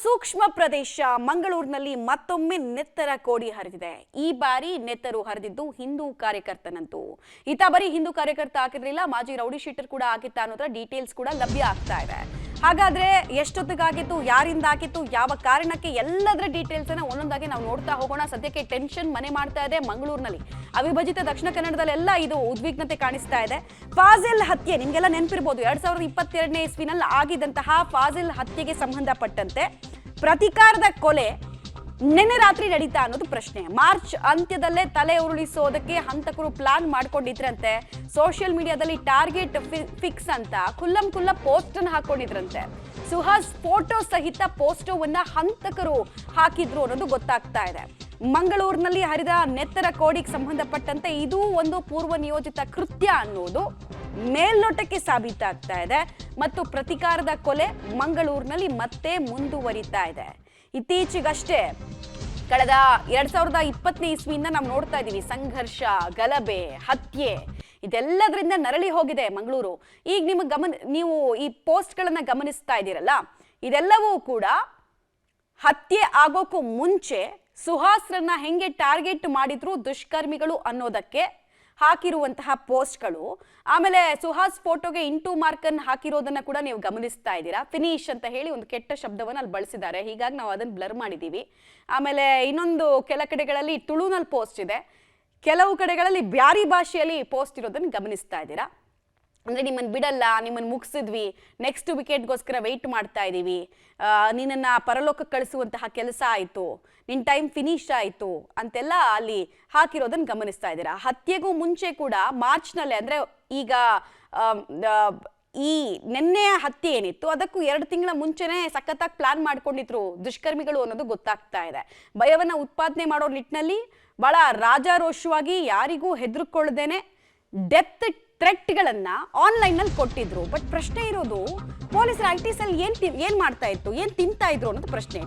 ಸೂಕ್ಷ್ಮ ಪ್ರದೇಶ ಮಂಗಳೂರಿನಲ್ಲಿ ಮತ್ತೊಮ್ಮೆ ನೆತ್ತರ ಕೋಡಿ ಹರಿದಿದೆ. ಈ ಬಾರಿ ನೆತ್ತರು ಹರಿದಿದ್ದು ಹಿಂದೂ ಕಾರ್ಯಕರ್ತನಂತೂ. ಈತ ಬರೀ ಹಿಂದೂ ಕಾರ್ಯಕರ್ತ ಆಗಿರಲಿಲ್ಲ, ಮಾಜಿ ರೌಡಿ ಶೀಟರ್ ಕೂಡ ಆಗಿತ್ತ ಅನ್ನೋದ್ರ ಡೀಟೇಲ್ಸ್ ಕೂಡ ಲಭ್ಯ ಆಗ್ತಾ ಇದೆ. ಹಾಗಾದ್ರೆ ಎಷ್ಟೊತ್ತಿಗಾಗಿತ್ತು, ಯಾರಿಂದ ಆಗಿತ್ತು, ಯಾವ ಕಾರಣಕ್ಕೆ, ಎಲ್ಲದರ ಡೀಟೇಲ್ಸ್ ಅನ್ನ ಒಂದೊಂದಾಗಿ ನಾವು ನೋಡ್ತಾ ಹೋಗೋಣ. ಸದ್ಯಕ್ಕೆ ಟೆನ್ಷನ್ ಮನೆ ಮಾಡ್ತಾ ಇದೆ ಮಂಗಳೂರಿನಲ್ಲಿ. ಅವಿಭಜಿತ ದಕ್ಷಿಣ ಕನ್ನಡದಲ್ಲೆಲ್ಲ ಇದು ಉದ್ವಿಗ್ನತೆ ಕಾಣಿಸ್ತಾ ಇದೆ. ಫಾಜಿಲ್ ಹತ್ಯೆ ನಿಮ್ಗೆಲ್ಲ ನೆನಪಿರಬಹುದು, 2022ನೇ ಇಸ್ವಿನಲ್ಲಿ ಆಗಿದ್ದಂತಹ ಫಾಜಿಲ್ ಹತ್ಯೆಗೆ ಸಂಬಂಧಪಟ್ಟಂತೆ ಪ್ರತಿಕಾರದ ಕೊಲೆ ನಿನ್ನೆ ರಾತ್ರಿ ನಡೀತಾ ಅನ್ನೋದು ಪ್ರಶ್ನೆ. ಮಾರ್ಚ್ ಅಂತ್ಯದಲ್ಲೇ ತಲೆ ಉರುಳಿಸೋದಕ್ಕೆ ಹಂತಕರು ಪ್ಲಾನ್ ಮಾಡ್ಕೊಂಡಿದ್ರಂತೆ. ಸೋಷಿಯಲ್ ಮೀಡಿಯಾದಲ್ಲಿ ಟಾರ್ಗೆಟ್ ಫಿಕ್ಸ್ ಅಂತ ಖುಲ್ಲಂ ಪೋಸ್ಟ್ ಅನ್ನು ಹಾಕೊಂಡಿದ್ರಂತೆ. ಸುಹಾಸ್ ಫೋಟೋ ಸಹಿತ ಪೋಸ್ಟೋವನ್ನ ಹಂತಕರು ಹಾಕಿದ್ರು ಅನ್ನೋದು ಗೊತ್ತಾಗ್ತಾ ಇದೆ. ಮಂಗಳೂರಿನಲ್ಲಿ ಹರಿದ ನೆತ್ತರ ಕೋಡಿಗೆ ಸಂಬಂಧಪಟ್ಟಂತೆ ಇದು ಒಂದು ಪೂರ್ವ ನಿಯೋಜಿತ ಕೃತ್ಯ ಅನ್ನೋದು ಮೇಲ್ನೋಟಕ್ಕೆ ಸಾಬೀತಾಗ್ತಾ ಇದೆ. ಮತ್ತು ಪ್ರತಿಕಾರದ ಕೊಲೆ ಮಂಗಳೂರಿನಲ್ಲಿ ಮತ್ತೆ ಮುಂದುವರಿತಾ ಇದೆ. ಇತ್ತೀಚೆಗಷ್ಟೇ ಕಳೆದ 2020ನೇ ಇಸ್ವಿಯಿಂದ ನಾವು ನೋಡ್ತಾ ಇದ್ದೀವಿ ಸಂಘರ್ಷ, ಗಲಭೆ, ಹತ್ಯೆ ಇದೆಲ್ಲದರಿಂದ ನರಳಿ ಹೋಗಿದೆ ಮಂಗಳೂರು. ಈಗ ನೀವು ಈ ಪೋಸ್ಟ್ಗಳನ್ನ ಗಮನಿಸ್ತಾ ಇದ್ದೀರಲ್ಲ, ಇದೆಲ್ಲವೂ ಕೂಡ ಹತ್ಯೆ ಆಗೋಕ್ಕೂ ಮುಂಚೆ ಸುಹಾಸ್ರನ್ನ ಹೆಂಗೆ ಟಾರ್ಗೆಟ್ ಮಾಡಿದ್ರು ದುಷ್ಕರ್ಮಿಗಳು ಅನ್ನೋದಕ್ಕೆ ಹಾಕಿರುವಂತಹ ಪೋಸ್ಟ್ಗಳು. ಆಮೇಲೆ ಸುಹಾಸ್ ಫೋಟೋಗೆ ಇಂಟು ಮಾರ್ಕ್ ಅನ್ನು ಹಾಕಿರೋದನ್ನ ಕೂಡ ನೀವು ಗಮನಿಸ್ತಾ ಇದ್ದೀರಾ. ಫಿನಿಶ್ ಅಂತ ಹೇಳಿ ಒಂದು ಕೆಟ್ಟ ಶಬ್ದವನ್ನು ಅಲ್ಲಿ ಬಳಸಿದ್ದಾರೆ, ಹೀಗಾಗಿ ನಾವು ಅದನ್ನು ಬ್ಲರ್ ಮಾಡಿದ್ದೀವಿ. ಆಮೇಲೆ ಇನ್ನೊಂದು ಕೆಲ ಕಡೆಗಳಲ್ಲಿ ತುಳುನಲ್ಲಿ ಪೋಸ್ಟ್ ಇದೆ, ಕೆಲವು ಕಡೆಗಳಲ್ಲಿ ಬ್ಯಾರಿ ಭಾಷೆಯಲ್ಲಿ ಪೋಸ್ಟ್ ಇರೋದನ್ನು ಗಮನಿಸ್ತಾ ಇದ್ದೀರಾ. ಅಂದರೆ ನಿಮ್ಮನ್ನು ಬಿಡಲ್ಲ, ನಿಮ್ಮನ್ನು ಮುಗಿಸಿದ್ವಿ, ನೆಕ್ಸ್ಟ್ ವಿಕೆಟ್ಗೋಸ್ಕರ ವೆಯ್ಟ್ ಮಾಡ್ತಾ ಇದ್ದೀವಿ, ನಿನ್ನನ್ನು ಪರಲೋಕಕ್ಕೆ ಕಳಿಸುವಂತಹ ಕೆಲಸ ಆಯಿತು, ನಿನ್ನ ಟೈಮ್ ಫಿನಿಶ್ ಆಯಿತು ಅಂತೆಲ್ಲ ಅಲ್ಲಿ ಹಾಕಿರೋದನ್ನು ಗಮನಿಸ್ತಾ ಇದ್ದೀರಾ. ಹತ್ಯೆಗೂ ಮುಂಚೆ ಕೂಡ ಮಾರ್ಚ್ನಲ್ಲೇ, ಅಂದರೆ ಈಗ ಈ ನಿನ್ನೆಯ ಹತ್ಯೆ ಏನಿತ್ತು ಅದಕ್ಕೂ 2 ತಿಂಗಳ ಮುಂಚೆನೇ ಸಖತ್ತಾಗಿ ಪ್ಲಾನ್ ಮಾಡ್ಕೊಂಡಿದ್ರು ದುಷ್ಕರ್ಮಿಗಳು ಅನ್ನೋದು ಗೊತ್ತಾಗ್ತಾ ಇದೆ. ಭಯವನ್ನು ಉತ್ಪಾದನೆ ಮಾಡೋ ನಿಟ್ಟಿನಲ್ಲಿ ಬಹಳ ರಾಜಾರೋಷವಾಗಿ ಯಾರಿಗೂ ಹೆದರ್ಕೊಳ್ಳದೇನೆ ಡೆತ್ ಥ್ರೆಟ್ಗಳನ್ನ ಆನ್ಲೈನ್ನಲ್ಲಿ ಕೊಟ್ಟಿದ್ರು. ಬಟ್ ಪ್ರಶ್ನೆ ಇರೋದು, ಪೊಲೀಸರ IT ಸೆಲ್ ಏನ್ ಮಾಡ್ತಾ ಇತ್ತು, ಏನ್ ತಿಂತಾ ಇದ್ರು ಅನ್ನೋದು ಪ್ರಶ್ನೆ.